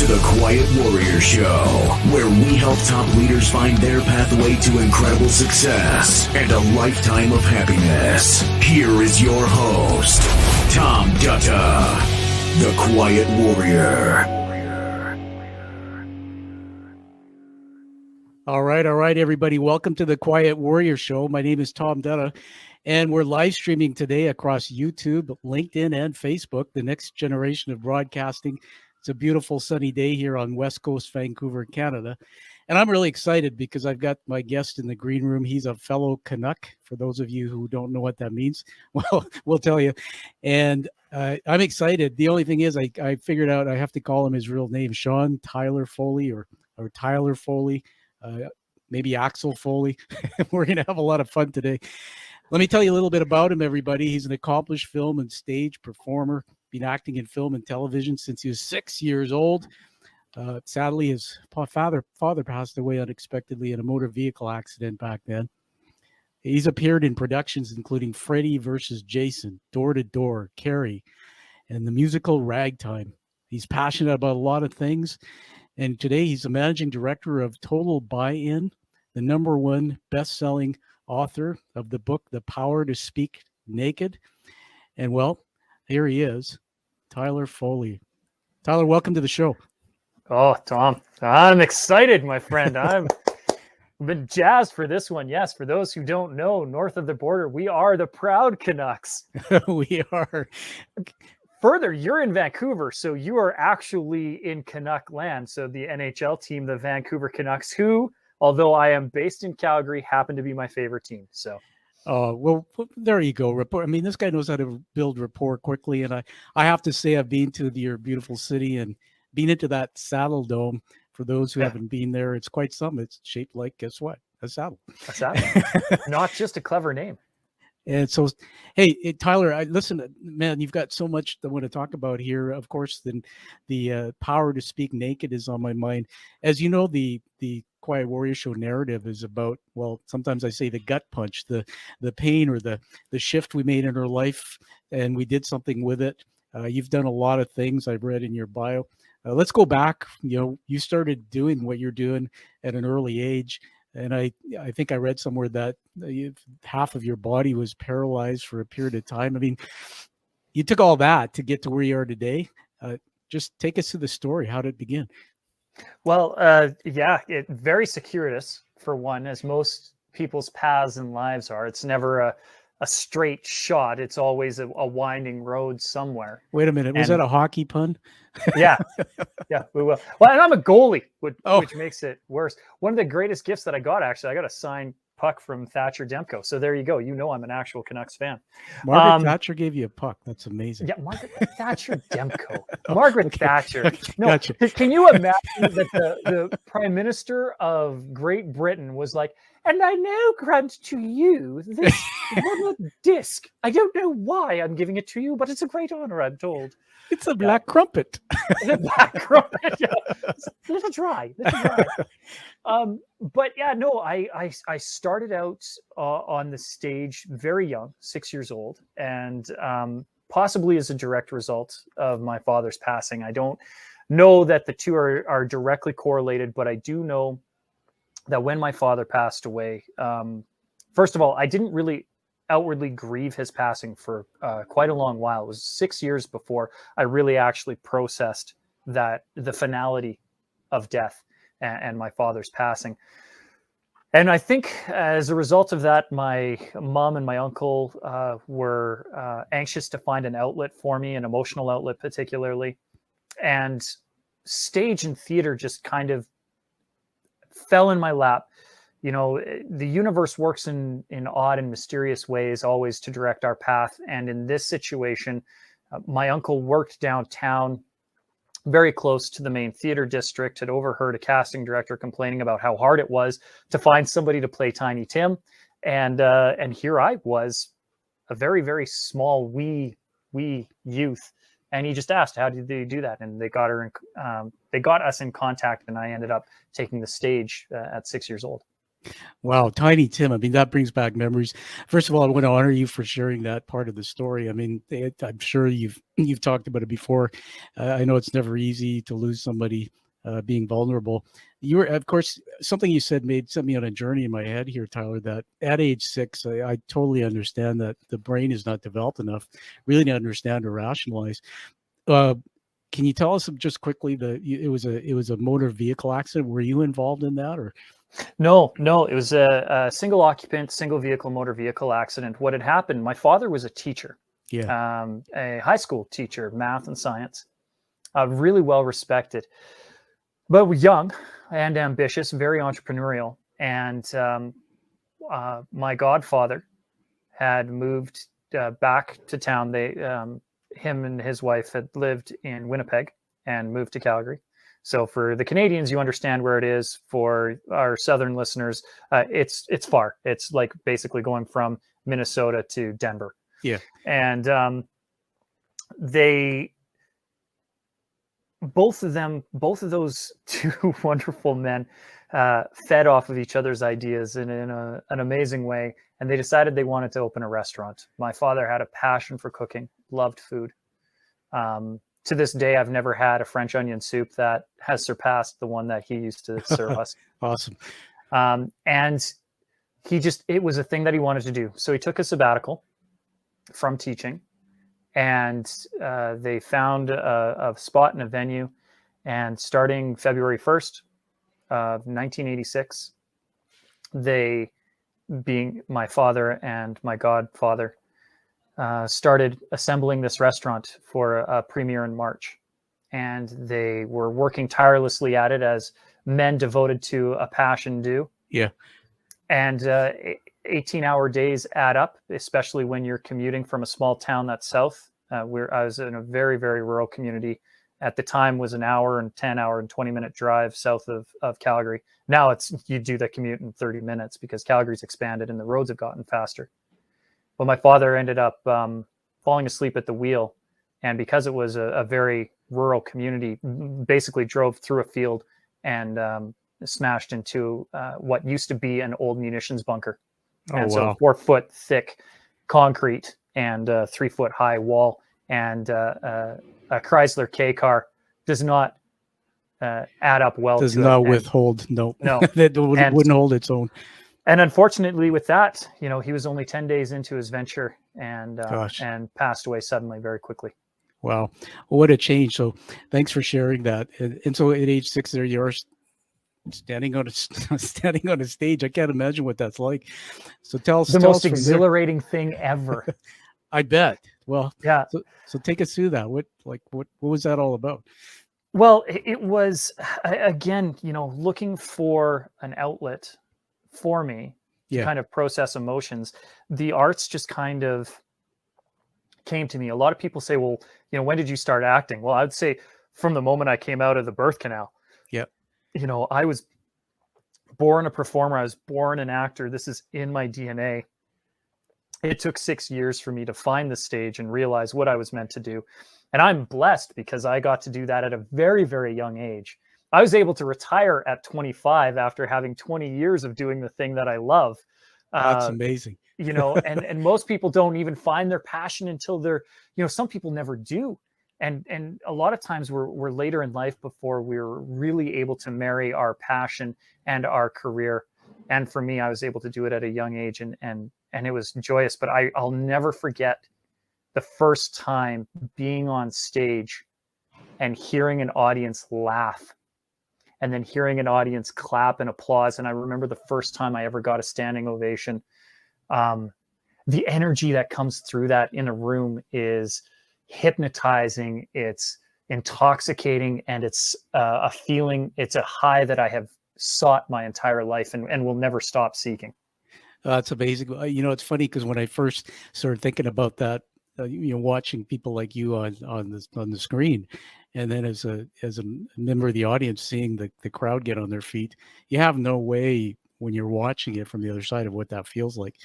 the Quiet Warrior Show, where we help top leaders find their pathway to incredible success and a lifetime of happiness. Here is your host, Tom Dutta, the Quiet Warrior. All right, everybody. Welcome to the Quiet Warrior Show. My name is Tom Dutta, and we're live streaming today across YouTube, LinkedIn, and Facebook, the next generation of broadcasting. It's a beautiful sunny day here on West Coast, Vancouver, Canada. And I'm really excited because I've got my guest in the green room. He's a fellow Canuck. For those of you who don't know what that means, well, we'll tell you. And I'm excited. The only thing is I figured out I have to call him his real name, Sean Tyler Foley or Tyler Foley, maybe Axel Foley. We're going to have a lot of fun today. Let me tell you a little bit about him, everybody. He's an accomplished film and stage performer, been acting in film and television since he was 6 years old. Sadly, his father passed away unexpectedly in a motor vehicle accident back then. He's appeared in productions including Freddy versus Jason, Door to Door, Carrie, and the musical Ragtime. He's passionate about a lot of things, and today he's the managing director of Total Buy-In, the #1 best-selling author of the book The Power to Speak Naked. And well, here he is, Tyler Foley. Tyler, welcome to the show. Oh, Tom, I'm excited, my friend. I've been jazzed for this one. Yes, for those who don't know, north of the border, we are the proud Canucks. We are. Further, you're in Vancouver, so you are actually in Canuck land. So the NHL team, the Vancouver Canucks, who, although I am based in Calgary, happen to be my favorite team. So. Well, there you go. I mean, this guy knows how to build rapport quickly. And I have to say, I've been to your beautiful city and been into that Saddle Dome. For those who haven't been there, it's quite something. It's shaped like, guess what? A saddle. A saddle. Not just a clever name. And so, hey, Tyler, listen, man, you've got so much I want to talk about here. Of course, then the Power to Speak Naked is on my mind. As you know, the Quiet Warrior Show narrative is about, well, sometimes I say the gut punch, the pain or the shift we made in our life, and we did something with it. You've done a lot of things I've read in your bio. Let's go back. You know, you started doing what you're doing at an early age. And I think I read somewhere that half of your body was paralyzed for a period of time. I mean, you took all that to get to where you are today. Just take us through the story. How did it begin? Well, very circuitous, for one, as most people's paths and lives are. It's never a straight shot. It's always a winding road somewhere. Wait a minute. Was that a hockey pun? Yeah, we will. Well, and I'm a goalie, which makes it worse. One of the greatest gifts that I got, actually, I got a signed puck from Thatcher Demko. So there you go. You know I'm an actual Canucks fan. Margaret Thatcher gave you a puck. That's amazing. Yeah, Margaret Thatcher Demko. Margaret Thatcher. No, gotcha. Can you imagine that the Prime Minister of Great Britain was like, and I now grant to you this little disc. I don't know why I'm giving it to you, but it's a great honor, I'm told. It's a black crumpet. A black crumpet. Yeah. It's a little dry. But yeah, no, I started out on the stage very young, 6 years old, and possibly as a direct result of my father's passing. I don't know that the two are directly correlated, but I do know that when my father passed away, first of all, I didn't really outwardly grieve his passing for quite a long while. It was 6 years before I really actually processed that the finality of death and my father's passing. And I think as a result of that, my mom and my uncle were anxious to find an outlet for me, an emotional outlet particularly. And stage and theater just kind of fell in my lap. You know, the universe works in odd and mysterious ways always to direct our path. And in this situation, my uncle worked downtown, very close to the main theater district, had overheard a casting director complaining about how hard it was to find somebody to play Tiny Tim. And here I was, a very, very small wee youth. And he just asked, how did they do that? And they got us in contact, and I ended up taking the stage at 6 years old. Wow, Tiny Tim. I mean, that brings back memories. First of all, I want to honor you for sharing that part of the story. I mean, I'm sure you've talked about it before. I know it's never easy to lose somebody being vulnerable. You were, of course, something you said sent me on a journey in my head here, Tyler. That at age 6, I totally understand that the brain is not developed enough really to understand or rationalize. Uh, can you tell us just quickly it was a motor vehicle accident? Were you involved in that or? No, it was a single occupant, single vehicle motor vehicle accident. What had happened, my father was a teacher, Yeah. a high school teacher, math and science, really well respected, but young and ambitious, very entrepreneurial. And my godfather had moved back to town. Him and his wife had lived in Winnipeg and moved to Calgary. So for the Canadians, you understand where it is. For our southern listeners, it's far. It's like basically going from Minnesota to Denver. Yeah. And they, both of those two wonderful men, fed off of each other's ideas in an amazing way. And they decided they wanted to open a restaurant. My father had a passion for cooking, loved food. To this day, I've never had a French onion soup that has surpassed the one that he used to serve us. Awesome. And it was a thing that he wanted to do. So he took a sabbatical from teaching, and they found a spot in a venue. And starting February 1st of 1986, they, being my father and my godfather, started assembling this restaurant for a premiere in March. And they were working tirelessly at it as men devoted to a passion do. Yeah. And 18-hour days add up, especially when you're commuting from a small town that's south. I was in a very, very rural community. At the time was an hour and 20-minute drive south of Calgary. Now you do the commute in 30 minutes because Calgary's expanded and the roads have gotten faster. But my father ended up falling asleep at the wheel. And because it was a very rural community, basically drove through a field and smashed into what used to be an old munitions bunker. Oh, and wow. So 4-foot thick concrete and 3-foot high wall. And a Chrysler K car does not add up well. Does to not it. withhold. No. That wouldn't hold its own. And unfortunately with that, he was only 10 days into his venture and passed away suddenly very quickly. Wow. Well, what a change. So thanks for sharing that. And so at age 6 there, you're standing on a stage. I can't imagine what that's like. So tell us. The most exhilarating thing ever. I bet. Well, yeah. So take us through that. What was that all about? Well, it was, again, looking for an outlet for me to kind of process emotions. The arts just kind of came to me. A lot of people say, well, when did you start acting? Well, I would say from the moment I came out of the birth canal. Yeah. I was born a performer. I was born an actor. This is in my DNA. It took 6 years for me to find the stage and realize what I was meant to do. And I'm blessed because I got to do that at a very, very young age. I was able to retire at 25 after having 20 years of doing the thing that I love. That's amazing. And most people don't even find their passion until they're, some people never do. And a lot of times we're later in life before we're really able to marry our passion and our career. And for me, I was able to do it at a young age and it was joyous, but I'll never forget the first time being on stage and hearing an audience laugh and then hearing an audience clap and applause. And I remember the first time I ever got a standing ovation. The energy that comes through that in a room is hypnotizing. It's intoxicating, and it's a feeling. It's a high that I have sought my entire life and will never stop seeking. That's amazing. It's funny because when I first started thinking about that, watching people like you on the screen, and then as a member of the audience, seeing the crowd get on their feet, you have no way when you're watching it from the other side of what that feels like.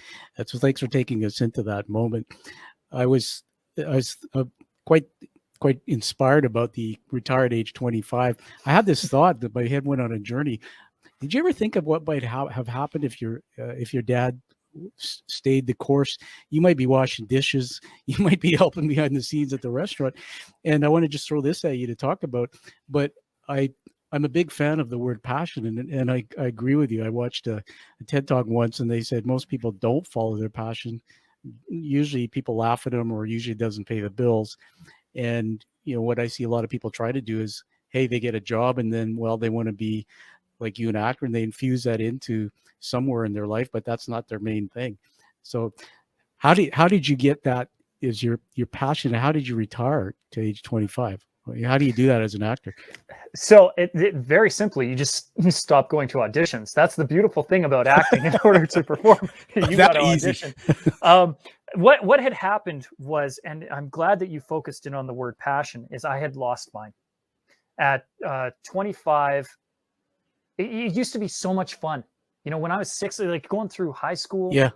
So thanks for taking us into that moment. I was quite inspired about the retired age 25. I had this thought that my head went on a journey. Did you ever think of what might have happened if your dad stayed the course? You might be washing dishes, you might be helping behind the scenes at the restaurant. And I want to just throw this at you to talk about, but I'm a big fan of the word passion, and I agree with you. I watched a TED Talk once, and they said most people don't follow their passion. Usually people laugh at them, or usually it doesn't pay the bills. And what I see a lot of people try to do is, hey, they get a job, and then, well, they want to be like you, an actor, and they infuse that into somewhere in their life, but that's not their main thing. So how did you get that is your passion? How did you retire to age 25? How do you do that as an actor? So it very simply, you just stop going to auditions. That's the beautiful thing about acting. In order to perform, you got to audition. What had happened was, and I'm glad that you focused in on the word passion, is I had lost mine at 25. It used to be so much fun. When I was 6, like going through high school. Yeah.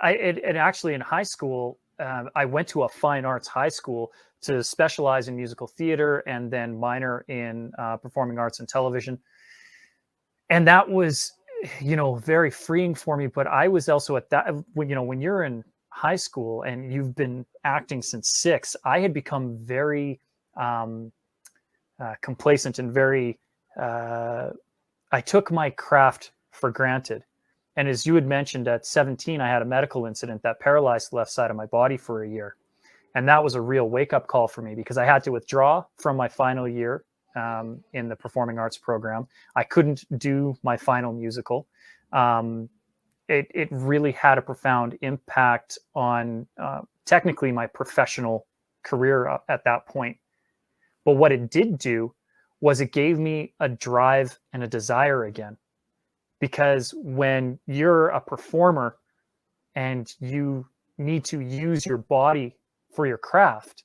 Actually in high school, I went to a fine arts high school to specialize in musical theater and then minor in performing arts and television. And that was, very freeing for me. But I was also at that, when you're in high school and you've been acting since 6, I had become very complacent and very, I took my craft for granted. And as you had mentioned, at 17, I had a medical incident that paralyzed the left side of my body for a year. And that was a real wake-up call for me, because I had to withdraw from my final year in the performing arts program. I couldn't do my final musical. It really had a profound impact on technically my professional career at that point. But what it did do was it gave me a drive and a desire again. Because when you're a performer and you need to use your body for your craft,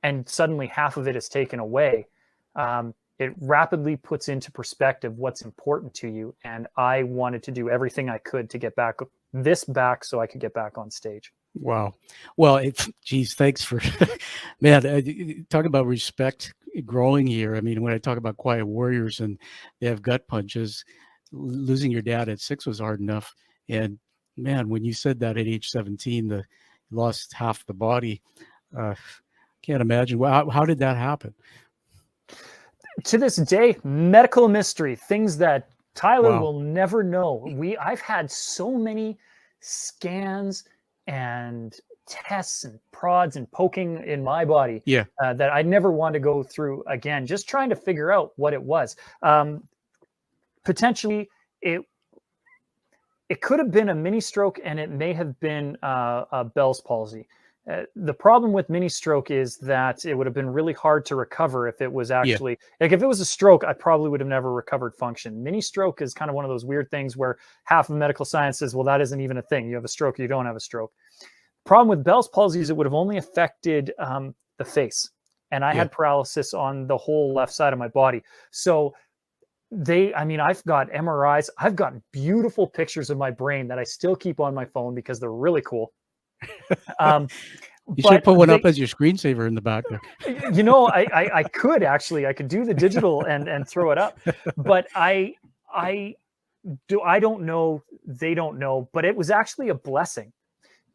and suddenly half of it is taken away, it rapidly puts into perspective what's important to you. And I wanted to do everything I could to get back so I could get back on stage. Wow. Well, geez, thanks for, man, talk about respect growing here. I mean, when I talk about quiet warriors and they have gut punches, losing your dad at 6 was hard enough. And man, when you said that at age 17, you lost half the body, can't imagine. How did that happen? To this day, medical mystery, things that Tyler will never know. I've had so many scans and tests and prods and poking in my body that I never want to go through again, just trying to figure out what it was. Potentially, it could have been a mini stroke, and it may have been a Bell's palsy. The problem with mini stroke is that it would have been really hard to recover if it was actually like, if it was a stroke, I probably would have never recovered function. Mini stroke is kind of one of those weird things where half of medical science says, well, that isn't even a thing. You have a stroke, you don't have a stroke. Problem with Bell's palsy is it would have only affected the face, and I had paralysis on the whole left side of my body. So I've got MRIs. I've got beautiful pictures of my brain that I still keep on my phone because they're really cool. You should put one up as your screensaver in the back there. I could actually, I could do the digital and throw it up, but I don't know. They don't know, but it was actually a blessing,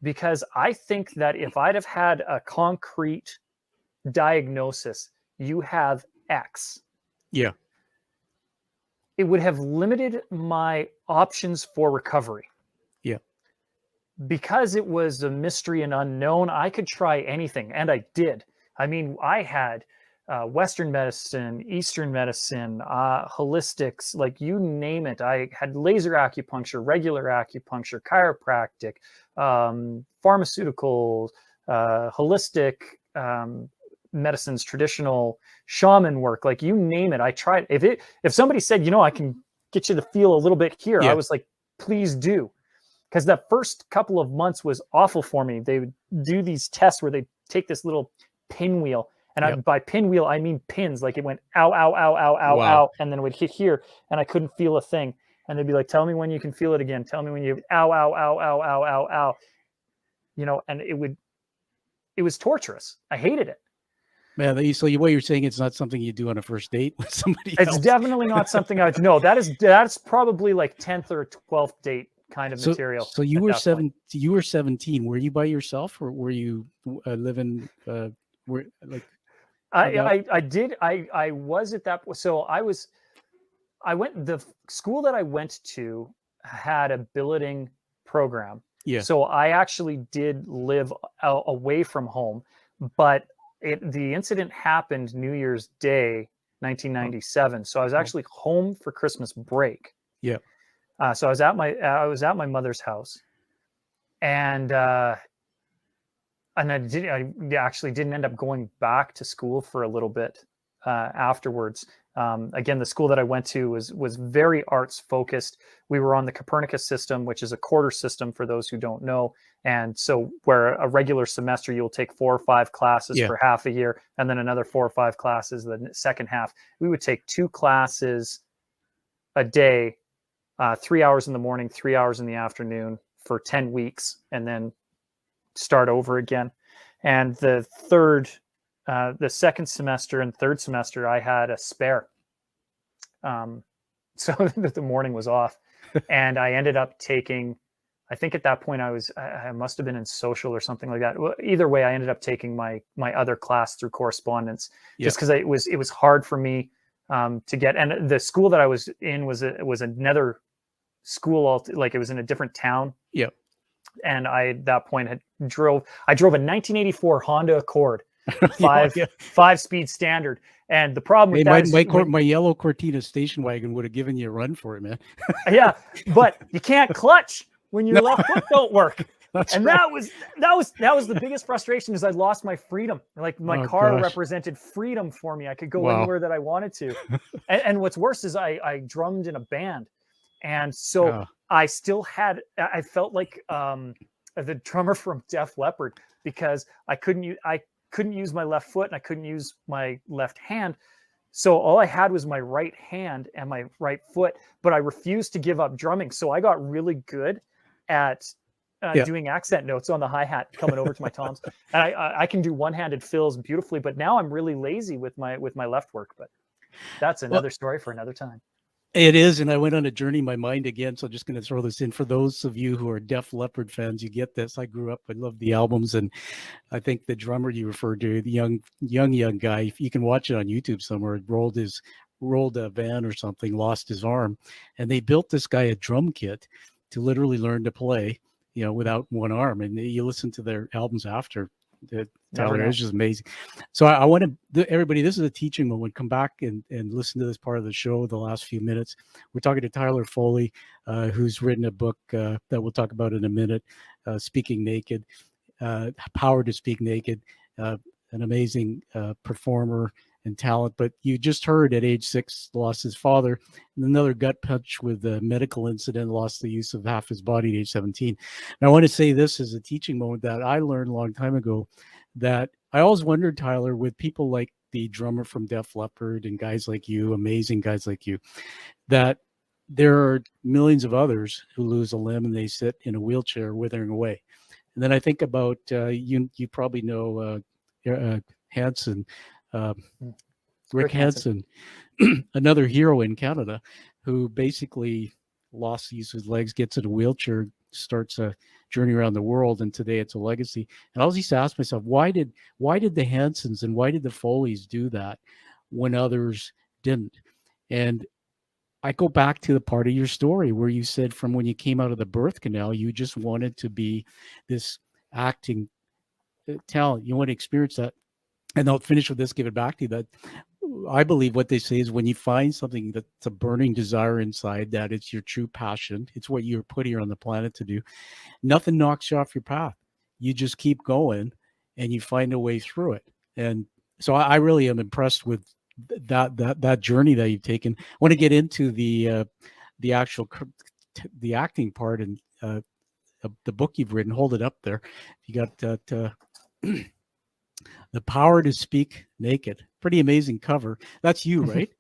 because I think that if I'd have had a concrete diagnosis, you have X. Yeah. It would have limited my options for recovery. Yeah. Because it was a mystery and unknown, I could try anything, and I did. I mean, I had Western medicine, Eastern medicine, holistics, like you name it. I had laser acupuncture, regular acupuncture, chiropractic, pharmaceuticals, holistic medicines, traditional shaman work, like you name it. I tried. If somebody said, I can get you to feel a little bit here, I was like, please do. Because that first couple of months was awful for me. They would do these tests where they take this little pinwheel, and by pinwheel, I mean pins. Like it went ow, ow, ow, ow, ow, ow, and then it would hit here, and I couldn't feel a thing. And they'd be like, tell me when you can feel it again. Tell me when you, ow, ow, ow, ow, ow, ow, ow. And it was torturous. I hated it. Man, what you're saying, it's not something you do on a first date with somebody It's else. definitely not something I know. That's probably like 10th or 12th date kind of material. So you were 17. Were you by yourself, or were you living were like I was at that point. So the school that I went to had a billeting program. Yeah. So I actually did live away from home, but the incident happened New Year's Day, 1997. So I was actually home for Christmas break. Yeah. So I was at my mother's house, and I actually didn't end up going back to school for a little bit afterwards. Again, the school that I went to was very arts focused. We were on the Copernicus system, which is a quarter system for those who don't know. And so where a regular semester, you'll take 4 or 5 classes for half a year, and then another 4 or 5 classes the second half. We would take 2 classes a day, 3 hours in the morning, 3 hours in the afternoon for 10 weeks, and then start over again. And the second semester and third semester, I had a spare. So the morning was off, and I ended up taking, I think at that point I must have been in social or something like that. Well, either way, I ended up taking my other class through correspondence, just because it was hard for me to get. And the school that I was in was another school, like it was in a different town. Yeah. And I at that point drove a 1984 Honda Accord, 5-speed standard. And the problem with that my yellow Cortina station wagon would have given you a run for it, man. Yeah, but you can't clutch when your left foot don't work. And that was the biggest frustration, is I lost my freedom. Like my car represented freedom for me. I could go anywhere that I wanted to. And what's worse is I drummed in a band. And so I felt like the drummer from Def Leppard, because I couldn't use my left foot and I couldn't use my left hand. So all I had was my right hand and my right foot, but I refused to give up drumming. So I got really good at doing accent notes on the hi-hat coming over to my toms. And I can do one-handed fills beautifully, but now I'm really lazy with my left work. But that's another story for another time. It is, and I went on a journey in my mind again, so I'm just going to throw this in. For those of you who are Def Leppard fans, you get this. I grew up, I loved the albums, and I think the drummer you referred to, the young guy, you can watch it on YouTube somewhere, rolled a van or something, lost his arm, and they built this guy a drum kit to literally learn to play, without one arm. And you listen to their albums after. Tyler, it's just amazing. So I want everybody, this is a teaching moment. Come back and listen to this part of the show, the last few minutes. We're talking to Tyler Foley, who's written a book that we'll talk about in a minute, Speaking Naked, Power to Speak Naked, an amazing performer and talent. But you just heard at age 6, lost his father, and another gut punch with a medical incident, lost the use of half his body at age 17. And I want to say this as a teaching moment that I learned a long time ago, that I always wondered, Tyler, with people like the drummer from Def Leppard and guys like you, amazing guys like you, that there are millions of others who lose a limb and they sit in a wheelchair withering away. And then I think about, you probably know Hansen, Rick Hansen, another hero in Canada, who basically lost the use of his legs, gets in a wheelchair, starts a journey around the world, and today it's a legacy. And I always used to ask myself, why did the Hansens and why did the Foleys do that when others didn't? And I go back to the part of your story where you said from when you came out of the birth canal, you just wanted to be this acting talent. You want to experience that. And I'll finish with this, give it back to you. That I believe what they say is when you find something that's a burning desire inside, that it's your true passion, it's what you're put here on the planet to do, nothing knocks you off your path. You just keep going and you find a way through it. And so I really am impressed with that journey that you've taken. I want to get into the actual the acting part and the book you've written. Hold it up there. You got that. The Power to Speak Naked. Pretty amazing cover. That's you, right?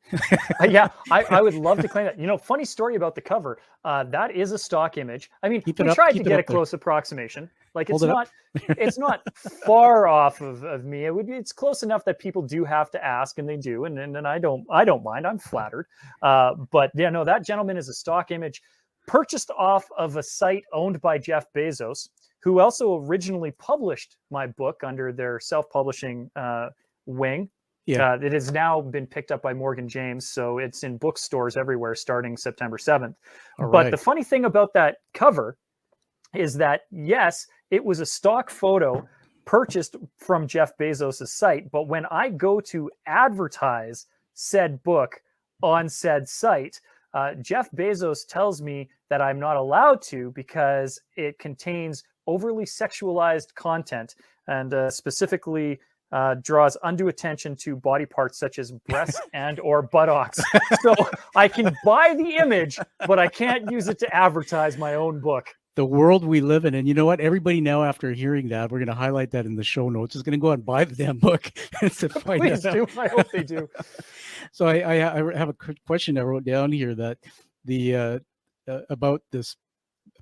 Yeah, I would love to claim that. You know, funny story about the cover. That is a stock image. I mean, we tried to get a close approximation. Like it's not far off of me. It's close enough that people do have to ask, and they do, and I don't mind. I'm flattered. But yeah, no, that gentleman is a stock image purchased off of a site owned by Jeff Bezos, who also originally published my book under their self-publishing wing. Yeah. It has now been picked up by Morgan James, so it's in bookstores everywhere starting September 7th. But the funny thing about that cover is that, yes, it was a stock photo purchased from Jeff Bezos' site, but when I go to advertise said book on said site, Jeff Bezos tells me that I'm not allowed to because it contains overly sexualized content and specifically draws undue attention to body parts such as breasts and or buttocks. So I can buy the image, but I can't use it to advertise my own book. The world we live in. And you know what? Everybody now, after hearing that, we're going to highlight that in the show notes, is going to go out and buy the damn book. Please do. I hope they do. So I have a question I wrote down here that the about this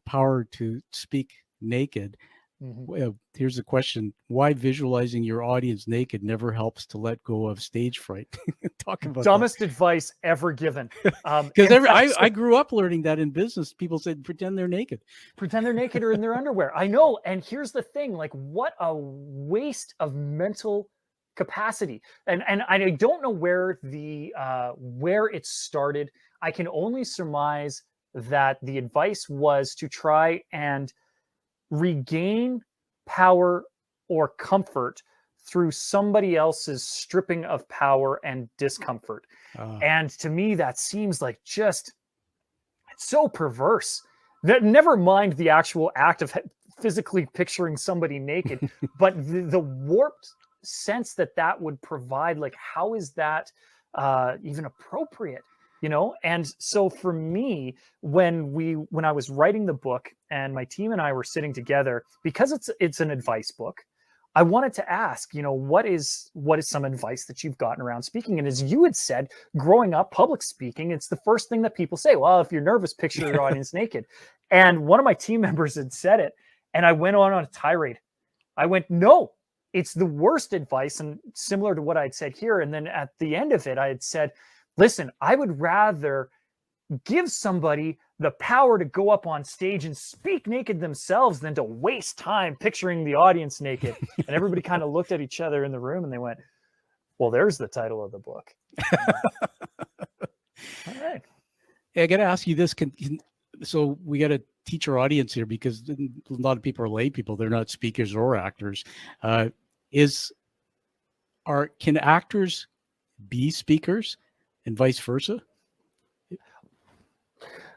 power to speak naked. Mm-hmm. Here's a question: why visualizing your audience naked never helps to let go of stage fright? Talk about dumbest advice ever given. Because I grew up learning that in business. People said pretend they're naked, or in their underwear. I know, and here's the thing: like, what a waste of mental capacity. And I don't know where it started. I can only surmise that the advice was to try and regain power or comfort through somebody else's stripping of power and discomfort. And to me, that seems like it's so perverse. That never mind the actual act of physically picturing somebody naked, but the warped sense that would provide, like, how is that even appropriate? You know, and so for me, when I was writing the book and my team and I were sitting together, because it's an advice book, I wanted to ask, you know, what is some advice that you've gotten around speaking? And as you had said, growing up, public speaking, it's the first thing that people say. Well, if you're nervous, picture your audience naked. And one of my team members had said it, and I went on a tirade. I went, no, it's the worst advice, and similar to what I'd said here. And then at the end of it, I had said, listen, I would rather give somebody the power to go up on stage and speak naked themselves than to waste time picturing the audience naked. And everybody kind of looked at each other in the room and they went, well, there's the title of the book. All right. I got to ask you this. So we got to teach our audience here, because a lot of people are lay people. They're not speakers or actors. Can actors be speakers? And vice versa?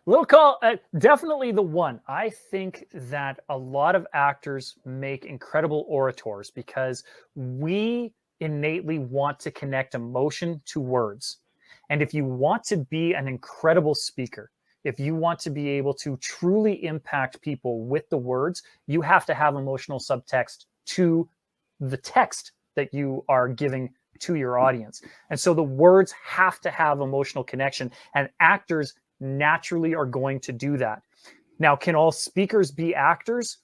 Little call, definitely the one. I think that a lot of actors make incredible orators because we innately want to connect emotion to words. And if you want to be an incredible speaker, if you want to be able to truly impact people with the words, you have to have emotional subtext to the text that you are giving to your audience. And so the words have to have emotional connection, and actors naturally are going to do that. Now, can all speakers be actors?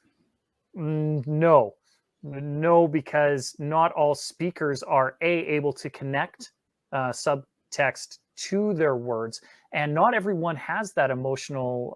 No, because not all speakers are able to connect subtext to their words, and not everyone has that emotional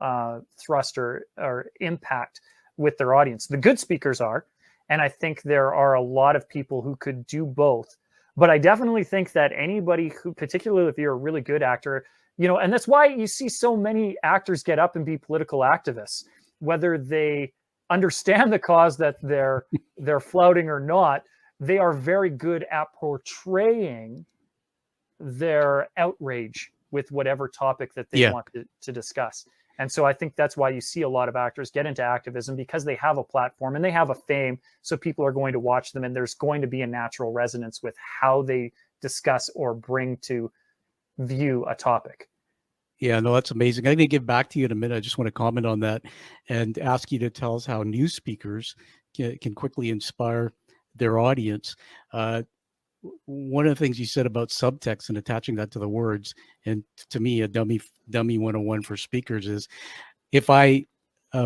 thrust or impact with their audience. The good speakers are, and I think there are a lot of people who could do both. But I definitely think that anybody who, particularly if you're a really good actor, you know, and that's why you see so many actors get up and be political activists, whether they understand the cause that they're flouting or not, they are very good at portraying their outrage with whatever topic that they want to discuss. And so I think that's why you see a lot of actors get into activism, because they have a platform and they have a fame. So people are going to watch them, and there's going to be a natural resonance with how they discuss or bring to view a topic. Yeah, no, that's amazing. I'm going to give back to you in a minute. I just want to comment on that and ask you to tell us how new speakers can quickly inspire their audience. One of the things you said about subtext and attaching that to the words, and to me, a dummy 101 for speakers is, if I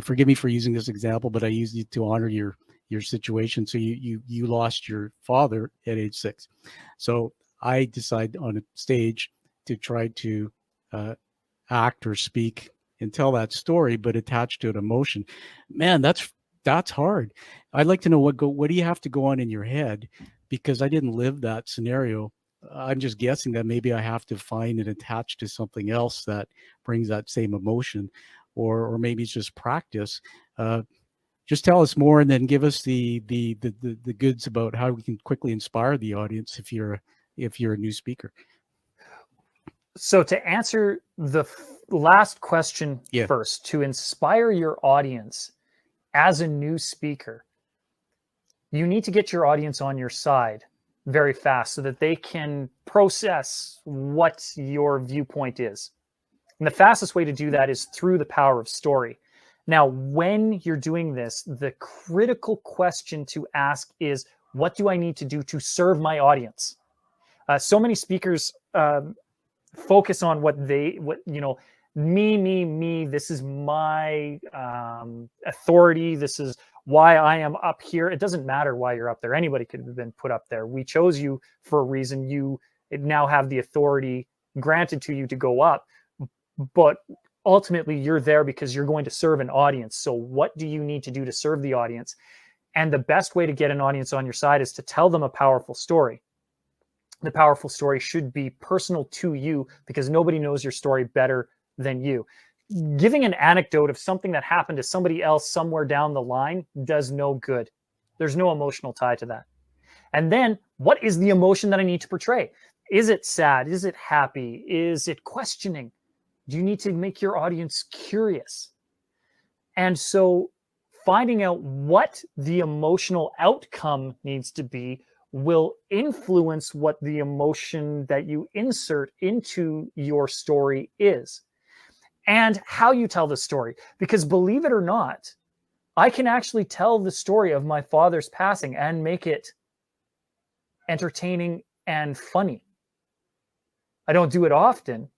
forgive me for using this example, but I used it to honor your situation. So you lost your father at age 6. So I decide on a stage to try to act or speak and tell that story, but attached to an emotion. Man, that's hard. I'd like to know what do you have to go on in your head, because I didn't live that scenario. I'm just guessing that maybe I have to find and attach to something else that brings that same emotion, or maybe it's just practice. Just tell us more, and then give us the goods about how we can quickly inspire the audience if you're a new speaker. So to answer the last question Yeah. first, to inspire your audience as a new speaker, you need to get your audience on your side very fast so that they can process what your viewpoint is. And the fastest way to do that is through the power of story. Now, when you're doing this, the critical question to ask is, what do I need to do to serve my audience? So many speakers focus on me, this is my authority, this is why I am up here. It doesn't matter why you're up there. Anybody could have been put up there. We chose you for a reason. You now have the authority granted to you to go up, but ultimately you're there because you're going to serve an audience. So what do you need to do to serve the audience? And the best way to get an audience on your side is to tell them a powerful story. The powerful story should be personal to you, because nobody knows your story better than you. Giving an anecdote of something that happened to somebody else somewhere down the line does no good. There's no emotional tie to that. And then, what is the emotion that I need to portray? Is it sad? Is it happy? Is it questioning? Do you need to make your audience curious? And so finding out what the emotional outcome needs to be will influence what the emotion that you insert into your story is, and how you tell the story. Because believe it or not, I can actually tell the story of my father's passing and make it entertaining and funny. I don't do it often,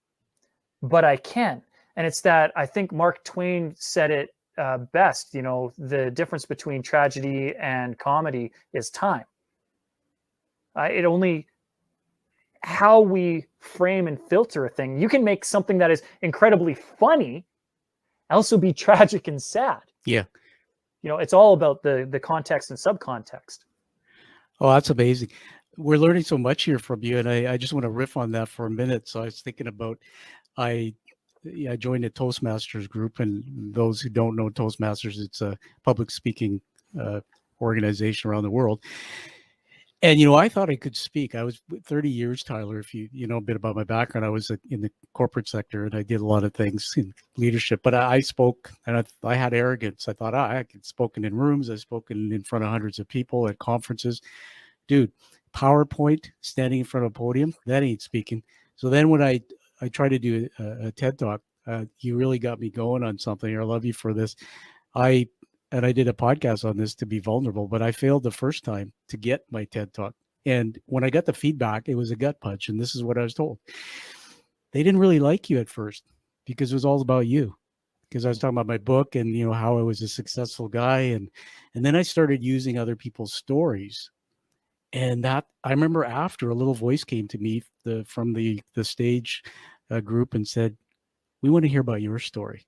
but I can. And it's that, I think Mark Twain said it best, the difference between tragedy and comedy is time. It only how we frame and filter a thing. You can make something that is incredibly funny also be tragic and sad. Yeah. It's all about the context and subcontext. Oh, that's amazing. We're learning so much here from you, and I just want to riff on that for a minute. So I was thinking about, I joined a Toastmasters group, and those who don't know Toastmasters, it's a public speaking organization around the world. And, I thought I could speak. I was 30 years, Tyler, if you know a bit about my background. I was in the corporate sector, and I did a lot of things in leadership, but I spoke, and I had arrogance. I thought, I could spoken in rooms. I've spoken in front of hundreds of people at conferences. Dude, PowerPoint, standing in front of a podium, that ain't speaking. So then when I tried to do a TED Talk, you really got me going on something. I love you for this. And I did a podcast on this, to be vulnerable, but I failed the first time to get my TED Talk. And when I got the feedback, it was a gut punch. And this is what I was told. They didn't really like you at first because it was all about you. Because I was talking about my book and, how I was a successful guy. And then I started using other people's stories. And that, I remember after, a little voice came to me from the stage group and said, "We want to hear about your story."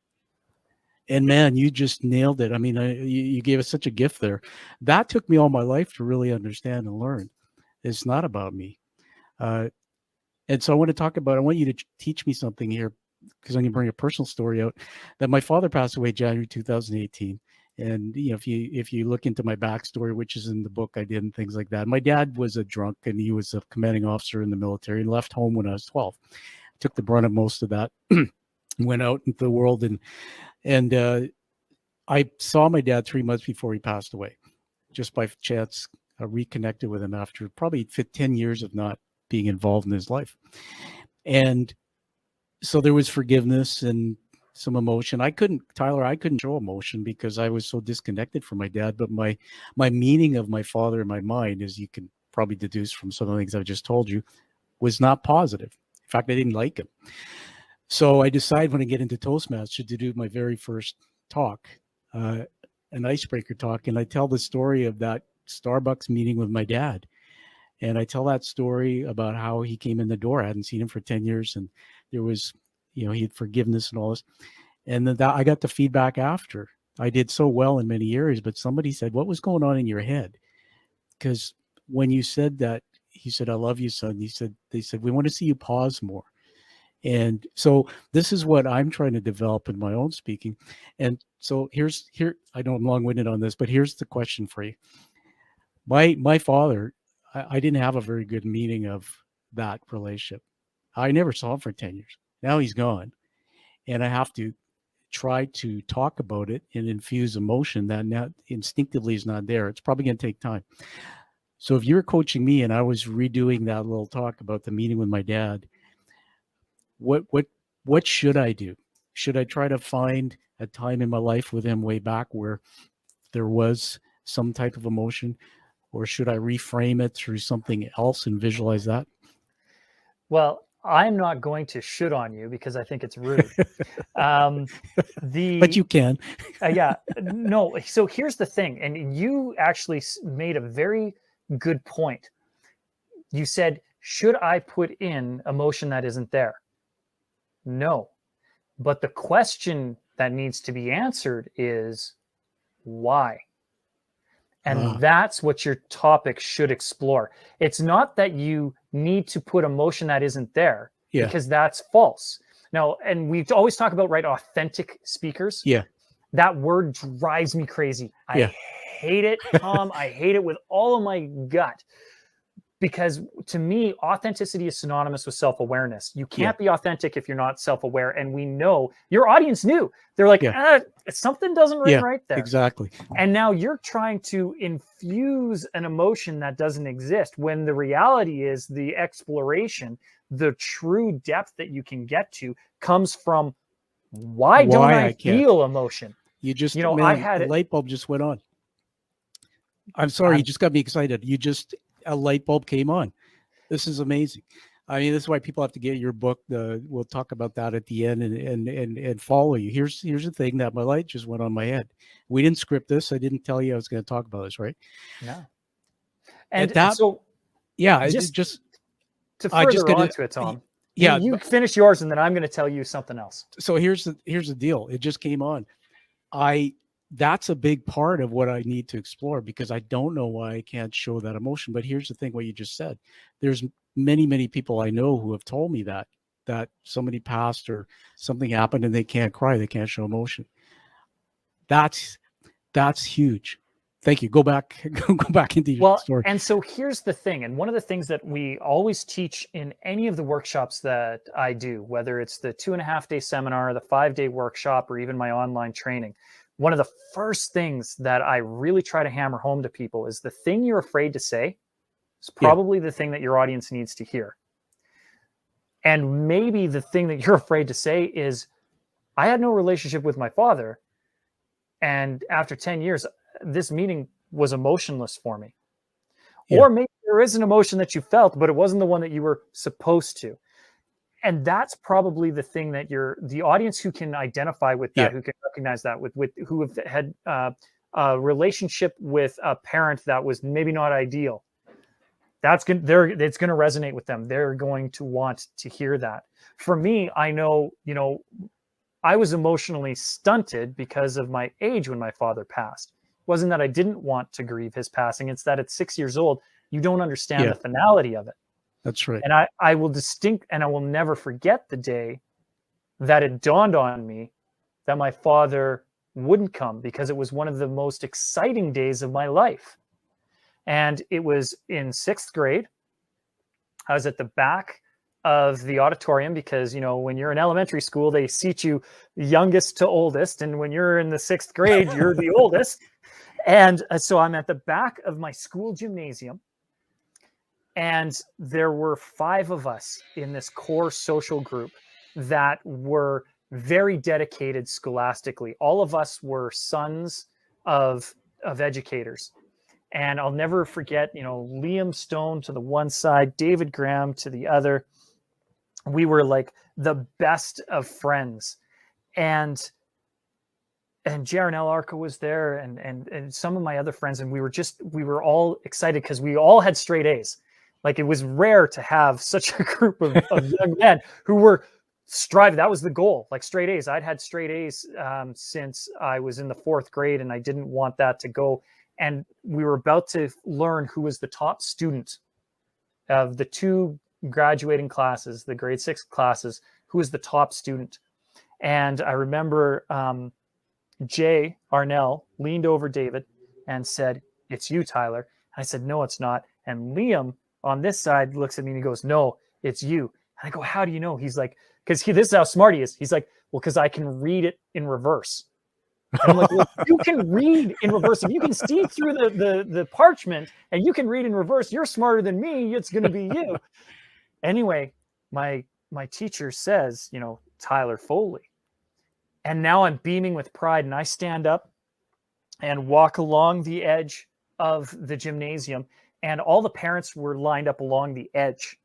And man, you just nailed it. I mean, you gave us such a gift there. That took me all my life to really understand and learn. It's not about me. And so I want you to teach me something here, because I'm going to bring a personal story out, that my father passed away January 2018. And, if you look into my backstory, which is in the book I did and things like that, my dad was a drunk, and he was a commanding officer in the military, and left home when I was 12. Took the brunt of most of that, went out into the world, and I saw my dad 3 months before he passed away. Just by chance, I reconnected with him after probably 10 years of not being involved in his life. And so there was forgiveness, and some emotion. I couldn't show emotion because I was so disconnected from my dad. But my meaning of my father in my mind, as you can probably deduce from some of the things I've just told you, was not positive. In fact, I didn't like him. So I decided when I get into Toastmasters to do my very first talk, an icebreaker talk, and I tell the story of that Starbucks meeting with my dad. And I tell that story about how he came in the door. I hadn't seen him for 10 years, and there was, he had forgiveness and all this. And then I got the feedback after. I did so well in many areas, but somebody said, "What was going on in your head?" Because when you said that, he said, "I love you, son." They said, "We want to see you pause more." And so this is what I'm trying to develop in my own speaking. And so here, I know I'm long-winded on this, but here's the question for you. My father, I didn't have a very good meaning of that relationship. I never saw him for 10 years. Now he's gone. And I have to try to talk about it and infuse emotion that now instinctively is not there. It's probably going to take time. So if you were coaching me and I was redoing that little talk about the meeting with my dad, what should I do? Should I try to find a time in my life with him way back where there was some type of emotion, or should I reframe it through something else and visualize that? Well, I'm not going to shoot on you because I think it's rude. But you can. Yeah, no. So here's the thing, and you actually made a very good point. You said, should I put in emotion that isn't there? No. But the question that needs to be answered is why? And that's what your topic should explore. It's not that you need to put emotion that isn't there, because that's false. Now, and we always talk about, right, authentic speakers. Yeah. That word drives me crazy. I hate it, Tom. I hate it with all of my gut. Because to me, authenticity is synonymous with self-awareness. You can't be authentic if you're not self-aware. And we know your audience knew. They're like, something doesn't ring right there. Exactly. And now you're trying to infuse an emotion that doesn't exist, when the reality is the exploration, the true depth that you can get to comes from why don't I feel emotion? You just, I had a light bulb just went on. I'm sorry, you just got me excited. A light bulb came on. This is amazing. I mean, this is why people have to get your book. We'll talk about that at the end and follow you. Here's the thing that my light just went on my head. We didn't script this. I didn't tell you I was going to talk about this, right? No. And so, just to further on to it, Tom. You finish yours, and then I'm going to tell you something else. So here's the deal. It just came on. That's a big part of what I need to explore, because I don't know why I can't show that emotion. But here's the thing, what you just said. There's many, many people I know who have told me that somebody passed or something happened and they can't cry, they can't show emotion. That's huge. Thank you. Go back into your story. And so here's the thing. And one of the things that we always teach in any of the workshops that I do, whether it's the 2.5-day seminar, the 5-day workshop, or even my online training, one of the first things that I really try to hammer home to people is the thing you're afraid to say is probably the thing that your audience needs to hear. And maybe the thing that you're afraid to say is, I had no relationship with my father, and after 10 years, this meeting was emotionless for me. Or maybe there is an emotion that you felt, but it wasn't the one that you were supposed to. And that's probably the thing that the audience who can identify with that, who can recognize that, with who have had a relationship with a parent that was maybe not ideal. It's going to resonate with them. They're going to want to hear that. For me, I know, I was emotionally stunted because of my age when my father passed. It wasn't that I didn't want to grieve his passing. It's that at 6 years old, you don't understand the finality of it. That's right. And I will never forget the day that it dawned on me that my father wouldn't come, because it was one of the most exciting days of my life. And it was in 6th grade. I was at the back of the auditorium, because, when you're in elementary school, they seat you youngest to oldest. And when you're in the 6th grade, you're the oldest. And so I'm at the back of my school gymnasium. And there were 5 of us in this core social group that were very dedicated scholastically. All of us were sons of educators. And I'll never forget, you know, Liam Stone to the one side, David Graham to the other. We were like the best of friends. And Jaron Arca was there, and some of my other friends, and we were all excited because we all had straight A's. Like, it was rare to have such a group of young men who were striving. That was the goal, like straight A's. I'd had straight A's since I was in the 4th grade, and I didn't want that to go. And we were about to learn who was the top student of the 2 graduating classes, the grade 6 classes, who was the top student. And I remember Jay Arnell leaned over David and said, "It's you, Tyler." And I said, "No, it's not." And Liam on this side looks at me and he goes, "No, it's you." And I go, "How do you know?" He's like, this is how smart he is. He's like, "Well, because I can read it in reverse." And I'm like, "Well, you can read in reverse. If you can see through the parchment and you can read in reverse, you're smarter than me. It's going to be you." Anyway, my teacher says, you know, "Tyler Foley." And now I'm beaming with pride, and I stand up and walk along the edge of the gymnasium, and all the parents were lined up along the edge,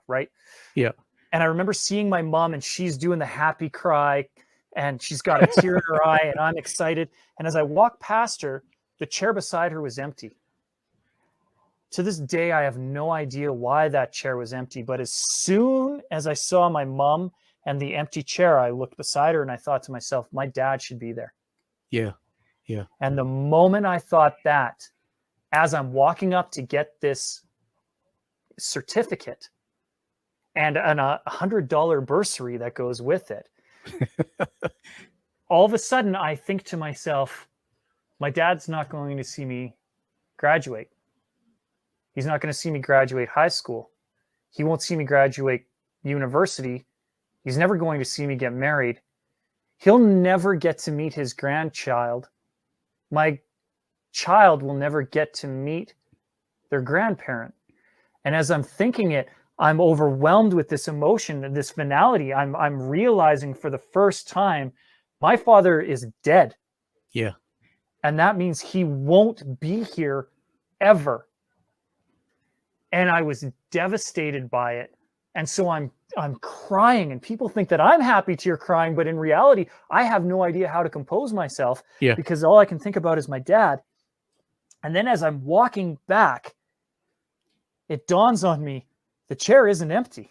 right? Yeah. And I remember seeing my mom, and she's doing the happy cry, and she's got a tear in her eye, and I'm excited. And as I walk past her, the chair beside her was empty. To this day, I have no idea why that chair was empty, but as soon as I saw my mom and the empty chair, I looked beside her and I thought to myself, my dad should be there. Yeah. Yeah. And the moment I thought that, as I'm walking up to get this certificate and a $100 bursary that goes with it, all of a sudden I think to myself, my dad's not going to see me graduate. He's not going to see me graduate high school. He won't see me graduate university. He's never going to see me get married. He'll never get to meet his grandchild. My child will never get to meet their grandparent. And as I'm thinking it, I'm overwhelmed with this emotion and this finality. I'm realizing for the first time, my father is dead. Yeah. And that means he won't be here ever. And I was devastated by it. And so I'm crying, and people think that I'm happy tear crying, but in reality, I have no idea how to compose myself because all I can think about is my dad. And then as I'm walking back, it dawns on me, the chair isn't empty.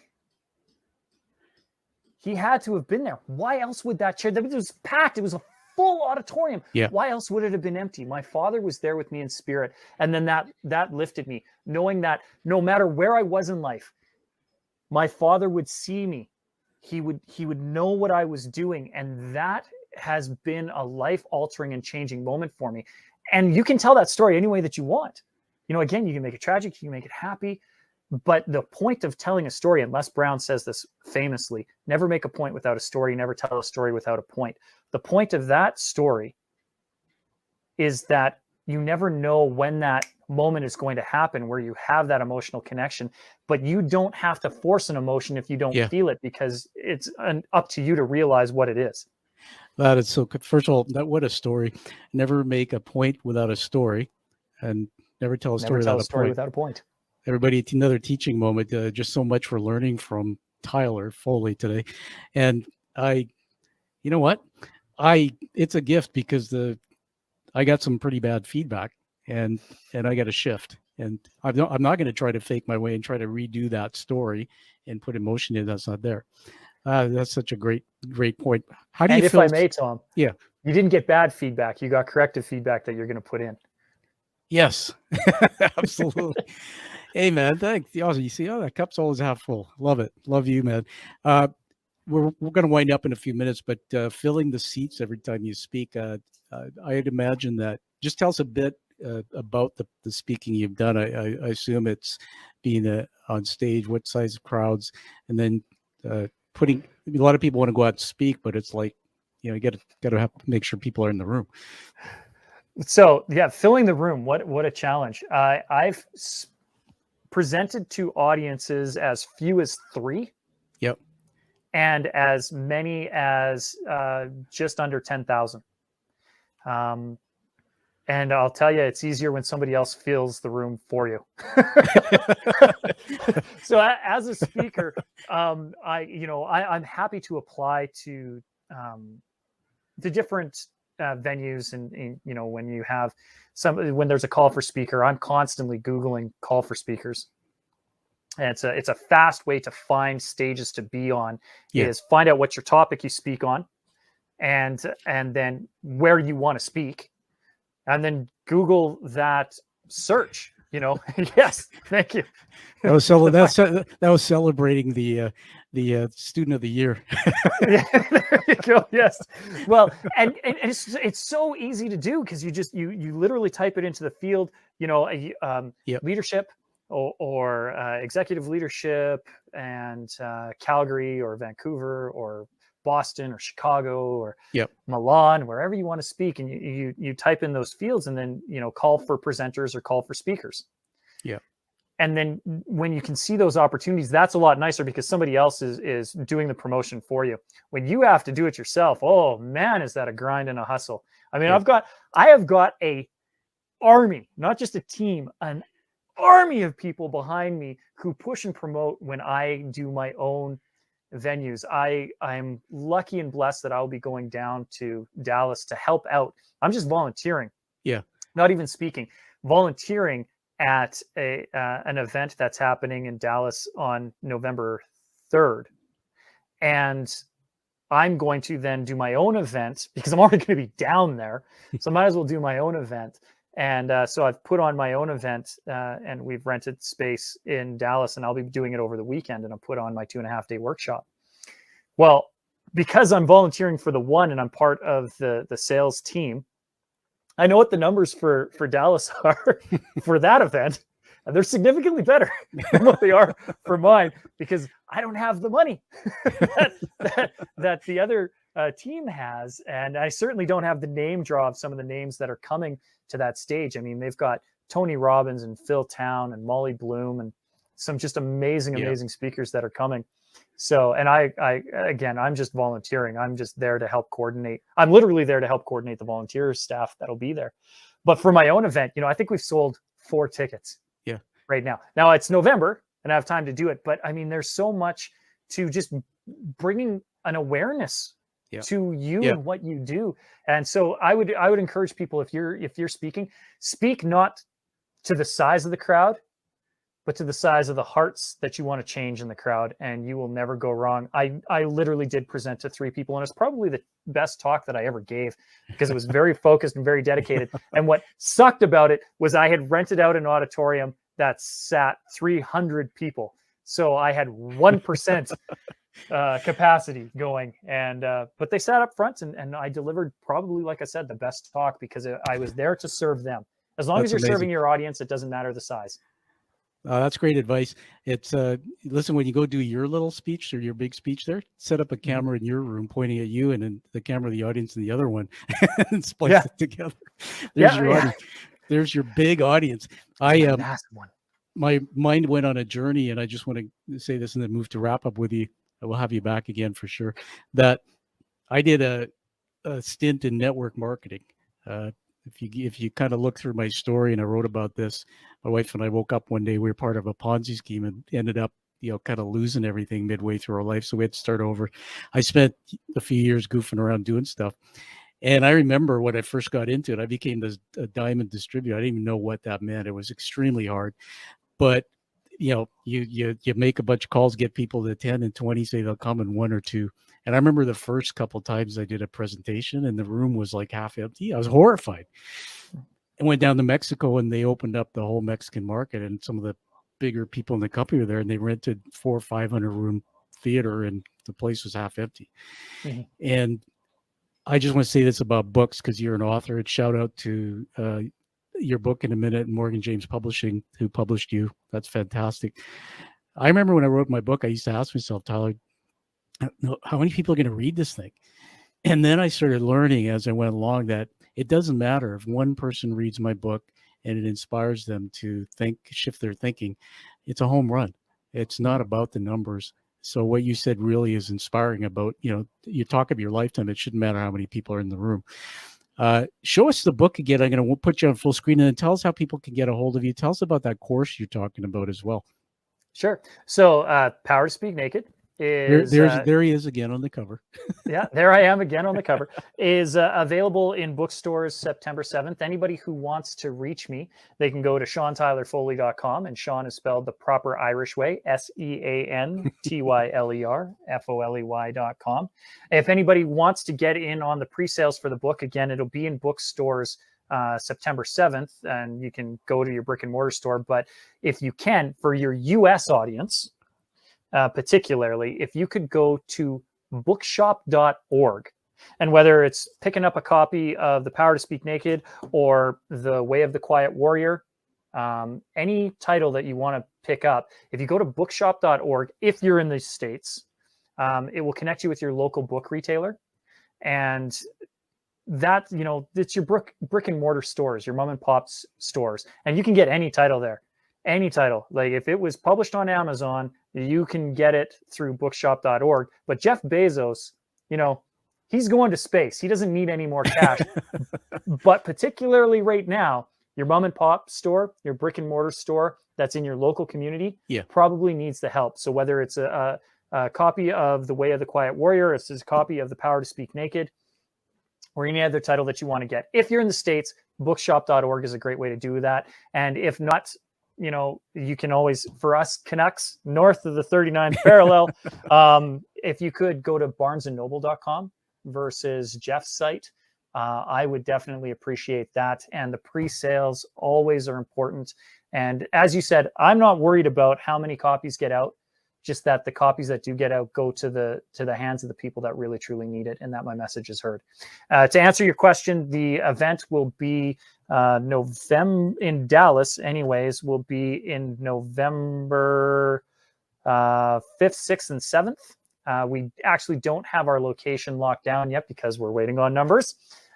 He had to have been there. Why else would that chair? It was packed. It was a full auditorium. Yeah. Why else would it have been empty? My father was there with me in spirit. And then that lifted me, knowing that no matter where I was in life, my father would see me. He would know what I was doing. And that has been a life-altering and changing moment for me. And you can tell that story any way that you want. You know, again, you can make it tragic, you can make it happy. But the point of telling a story, and Les Brown says this famously, never make a point without a story, never tell a story without a point. The point of that story is that you never know when that moment is going to happen where you have that emotional connection, but you don't have to force an emotion if you don't feel it, because it's up to you to realize what it is. That is so good. First of all, what a story. Never make a point without a story, and never tell a story without a point. Everybody, it's another teaching moment. Just so much for learning from Tyler Foley today. And you know what? It's a gift because I got some pretty bad feedback, and I got a shift. And I'm not going to try to fake my way and try to redo that story and put emotion in that's not there. That's such a great point. How do you feel? If I may, Tom, you didn't get bad feedback. You got corrective feedback that you're going to put in. Yes, absolutely. Hey, man, thanks. You see, that cup's always half full. Love it. Love you, man. We're going to wind up in a few minutes, but filling the seats every time you speak, I'd imagine that. Just tell us a bit about the speaking you've done. I assume it's being on stage, what size of crowds, and then a lot of people want to go out and speak, but it's like, you got to have to make sure people are in the room. So filling the room, what a challenge. I've presented to audiences as few as 3. Yep. and as many as just under 10,000. And I'll tell you, it's easier when somebody else fills the room for you. So as a speaker, I'm happy to apply to the different venues, and when you have when there's a call for speaker, I'm constantly Googling call for speakers. And it's a fast way to find stages to be on. Is find out what your topic you speak on, and then where you want to speak, and then Google that search. Yes, thank you. That was celebrating the student of the year. Yeah, there you go. Yes. Well, and it's so easy to do, because you literally type it into the field. Leadership or executive leadership, and Calgary or Vancouver or Boston or Chicago or Milan, wherever you want to speak, and you type in those fields, and then call for presenters or call for speakers. Yeah. And then when you can see those opportunities, that's a lot nicer, because somebody else is doing the promotion for you. When you have to do it yourself, oh man, is that a grind and a hustle. I mean, I have got a army, not just a team, an army of people behind me who push and promote when I do my own venues. I'm lucky and blessed that I'll be going down to Dallas to help out. I'm just volunteering. Yeah. Not even speaking, volunteering at an event that's happening in Dallas on November 3rd. And I'm going to then do my own event, because I'm already going to be down there. So I might as well do my own event. And so I've put on my own event, and we've rented space in Dallas, and I'll be doing it over the weekend, and I'll put on my 2.5-day workshop. Well, because I'm volunteering for the one, and I'm part of the sales team, I know what the numbers for Dallas are for that event. And they're significantly better than what they are for mine, because I don't have the money that the other team has. And I certainly don't have the name draw of some of the names that are coming to that stage. I mean, they've got Tony Robbins and Phil Town and Molly Bloom and some just amazing speakers that are coming. So, and I'm just volunteering. I'm just there to help coordinate. I'm literally there to help coordinate the volunteer staff that'll be there. But for my own event, I think we've sold 4 tickets right now. Now it's November and I have time to do it. But I mean, there's so much to just bringing an awareness to you and what you do. And so I would encourage people, if you're speaking, speak not to the size of the crowd, but to the size of the hearts that you want to change in the crowd, and you will never go wrong. I literally did present to 3 people, and it's probably the best talk that I ever gave, because it was very focused and very dedicated. And what sucked about it was I had rented out an auditorium that sat 300 people. So I had 1% capacity going, and but they sat up front, and I delivered probably, like I said, the best talk, because I was there to serve them. As long as you're serving your audience, it doesn't matter the size. That's great advice. It's listen, when you go do your little speech or your big speech there, set up a camera in your room pointing at you, and then the camera of the audience in the other one, and splice it together. There's your audience. There's your big audience. Massive one. My mind went on a journey, and I just want to say this and then move to wrap up with you. I will have you back again for sure. That I did a stint in network marketing. If you kind of look through my story, and I wrote about this, my wife and I woke up one day, we were part of a Ponzi scheme and ended up, kind of losing everything midway through our life. So we had to start over. I spent a few years goofing around doing stuff. And I remember when I first got into it, I became a diamond distributor. I didn't even know what that meant. It was extremely hard. But, you make a bunch of calls, get people to 10 and 20, say they'll come in 1 or 2. And I remember the first couple of times I did a presentation and the room was like half empty. I was horrified. I went down to Mexico, and they opened up the whole Mexican market, and some of the bigger people in the company were there, and they rented 400 or 500 room theater, and the place was half empty. Mm-hmm. And I just want to say this about books, because you're an author, and shout out to your book in a minute, Morgan James Publishing, who published you. That's fantastic. I remember when I wrote my book, I used to ask myself, Tyler, how many people are going to read this thing? And then I started learning as I went along that it doesn't matter if one person reads my book and it inspires them to shift their thinking. It's a home run. It's not about the numbers. So what you said really is inspiring about, you talk of your lifetime. It shouldn't matter how many people are in the room. Show us the book again. I'm going to put you on full screen, and then tell us how people can get a hold of you. Tell us about that course you're talking about as well. Sure. So Power to Speak Naked is there he is again on the cover. Yeah, there I am again on the cover, is available in bookstores September 7th. Anybody who wants to reach me, they can go to SeanTylerFoley.com, and Sean is spelled the proper Irish way, SeanTylerFoley.com. If anybody wants to get in on the pre-sales for the book, again, it'll be in bookstores September 7th, and you can go to your brick and mortar store. But if you can, for your US audience, particularly, if you could go to bookshop.org, and whether it's picking up a copy of The Power to Speak Naked or The Way of the Quiet Warrior, any title that you want to pick up, if you go to bookshop.org, if you're in the States, it will connect you with your local book retailer. And that, it's your brick and mortar stores, your mom and pop's stores, and you can get any title there. Any title. Like if it was published on Amazon, you can get it through bookshop.org. But Jeff Bezos, he's going to space. He doesn't need any more cash. But particularly right now, your mom and pop store, your brick and mortar store that's in your local community, probably needs the help. So whether it's a copy of The Way of the Quiet Warrior, it's a copy of The Power to Speak Naked, or any other title that you want to get. If you're in the States, bookshop.org is a great way to do that. And if not, you can always, for us Canucks north of the 39th parallel, if you could go to barnesandnoble.com versus Jeff's site, I would definitely appreciate that. And the pre-sales always are important. And as you said, I'm not worried about how many copies get out, just that the copies that do get out go to the hands of the people that really truly need it, and that my message is heard. To answer your question, the event will be November in Dallas, anyways, will be in November 5th, 6th, and 7th. We actually don't have our location locked down yet because we're waiting on numbers.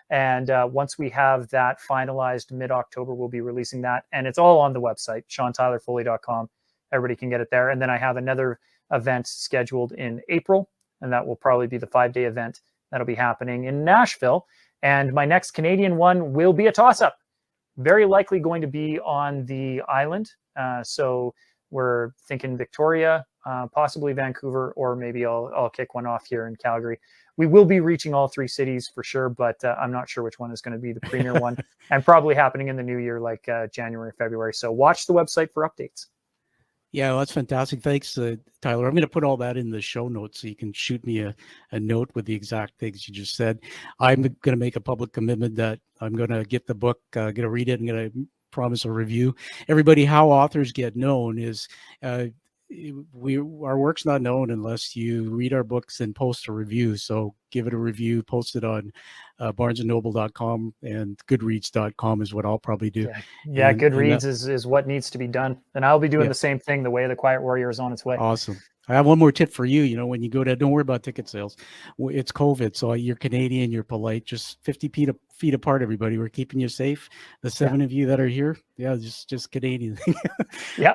And once we have that finalized mid-October, we'll be releasing that. And it's all on the website, SeanTylerFoley.com. Everybody can get it there. And then I have another event scheduled in April, and that will probably be the 5-day event that'll be happening in Nashville. And my next Canadian one will be a toss-up. Very likely going to be on the island. So we're thinking Victoria, possibly Vancouver, or maybe I'll kick one off here in Calgary. We will be reaching all 3 cities for sure, but I'm not sure which one is going to be the premier one, and probably happening in the new year, like January, February. So watch the website for updates. Yeah, well, that's fantastic. Thanks, Tyler. I'm going to put all that in the show notes so you can shoot me a note with the exact things you just said. I'm going to make a public commitment that I'm going to get the book, going to read it, and going to promise a review. Everybody, how authors get known is our work's not known unless you read our books and post a review. So give it a review, post it on barnesandnoble.com, and goodreads.com is what I'll probably do. Yeah, Goodreads is what needs to be done. And I'll be doing the same thing. The Way of the Quiet Warrior is on its way. Awesome. I have one more tip for you. When you go to, don't worry about ticket sales. It's COVID. So you're Canadian, you're polite, just 50 feet apart, everybody. We're keeping you safe. The 7 of you that are here. Yeah, just Canadian. Yeah.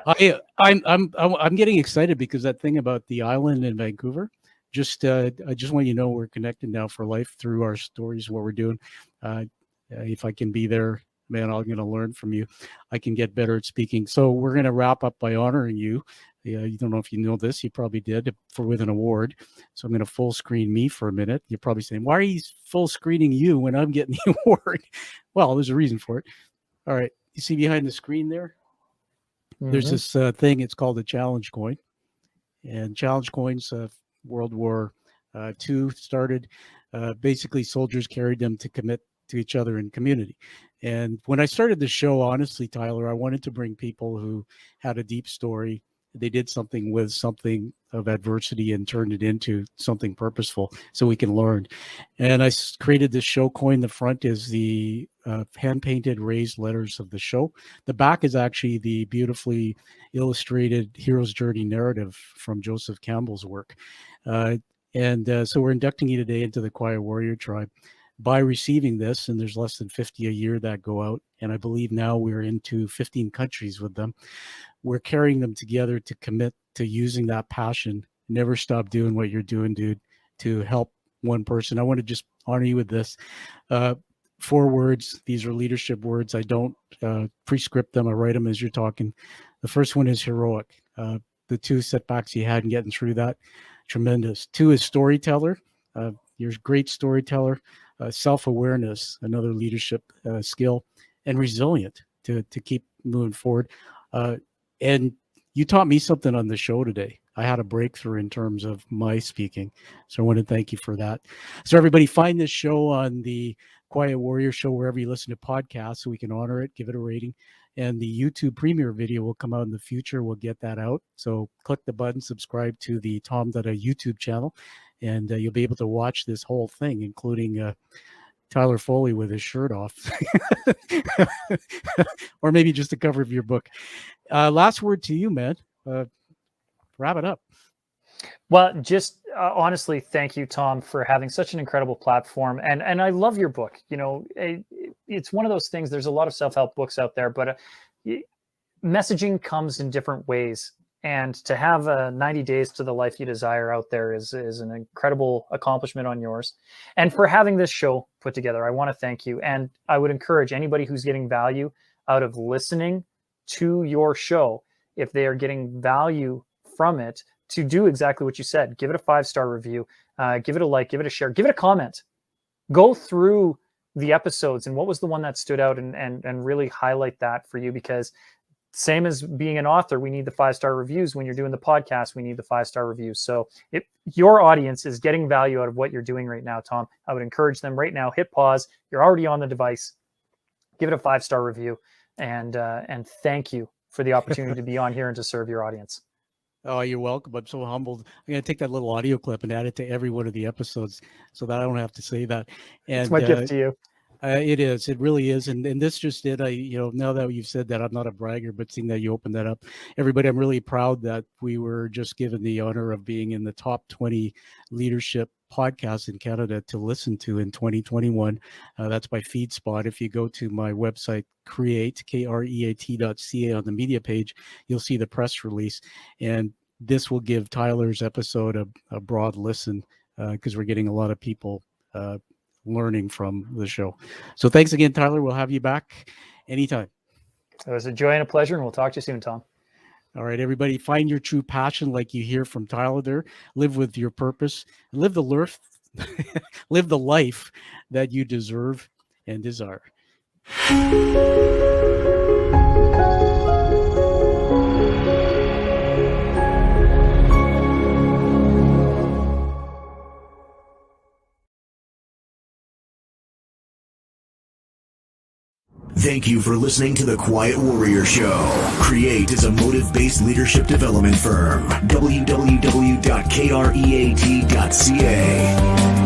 I'm getting excited because that thing about the island in Vancouver, I just want you to know we're connected now for life through our stories, what we're doing. If I can be there, man, I'm going to learn from you. I can get better at speaking. So we're going to wrap up by honoring you. You don't know if you know this, you probably did, with an award. So I'm going to full screen me for a minute. You're probably saying, why are you full screening you when I'm getting the award? Well, there's a reason for it. All right. You see behind the screen there? Mm-hmm. There's this thing. It's called a challenge coin. And challenge coins, World War II started. Basically, soldiers carried them to commit to each other in community. And when I started the show, honestly, Tyler, I wanted to bring people who had a deep story. They did something with something of adversity and turned it into something purposeful so we can learn. And I created this show coin. The front is the hand-painted raised letters of the show. The back is actually the beautifully illustrated hero's journey narrative from Joseph Campbell's work. So we're inducting you today into the Quiet Warrior Tribe by receiving this, and there's less than 50 a year that go out. And I believe now we're into 15 countries with them. We're carrying them together to commit to using that passion never stop doing what you're doing, dude, to help one person. I want to just honor you with this. 4 words. These are leadership words. I don't prescript them. I write them as you're talking. The first one is heroic. The 2 setbacks you had in getting through that, tremendous. 2 is storyteller. You're a great storyteller. Self-awareness, another leadership skill, and resilient to keep moving forward. And you taught me something on the show today. I had a breakthrough in terms of my speaking. So I want to thank you for that. So everybody, find this show on the Quiet Warrior Show, wherever you listen to podcasts, so we can honor it, give it a rating. And the YouTube premiere video will come out in the future. We'll get that out. So click the button, subscribe to the Tom Dutta YouTube channel, and you'll be able to watch this whole thing, including Tyler Foley with his shirt off, or maybe just the cover of your book. Last word to you, man. Wrap it up. Well, just honestly, thank you, Tom, for having such an incredible platform. And I love your book. You know, it's one of those things. There's a lot of self-help books out there, but messaging comes in different ways. And to have 90 Days to the Life You Desire out there is an incredible accomplishment on yours. And for having this show put together, I want to thank you. And I would encourage anybody who's getting value out of listening to your show, if they are getting value from it, to do exactly what you said. Give it a 5-star review, give it a like, give it a share, give it a comment. Go through the episodes and what was the one that stood out, and really highlight that for you, because same as being an author, we need the 5-star reviews. When you're doing the podcast, we need the 5-star reviews. So if your audience is getting value out of what you're doing right now, Tom, I would encourage them right now, hit pause. You're already on the device. Give it a 5-star review, and thank you for the opportunity to be on here and to serve your audience. Oh, you're welcome. I'm so humbled. I'm going to take that little audio clip and add it to every one of the episodes so that I don't have to say that. And it's my gift to you. It is. It really is. And this just did. Now that you've said that, I'm not a bragger, but seeing that you opened that up, everybody, I'm really proud that we were just given the honor of being in the top 20 leadership podcasts in Canada to listen to in 2021. That's by FeedSpot. If you go to my website, KREAT.ca, on the media page, you'll see the press release. And this will give Tyler's episode a broad listen, because we're getting a lot of people learning from the show. So thanks again, Tyler. We'll have you back anytime. It was a joy and a pleasure, and we'll talk to you soon, Tom. All right, everybody, find your true passion, like you hear from Tyler there. Live with your purpose. Live the life that you deserve and desire. Thank you for listening to The Quiet Warrior Show. Create is a motive-based leadership development firm. www.kreat.ca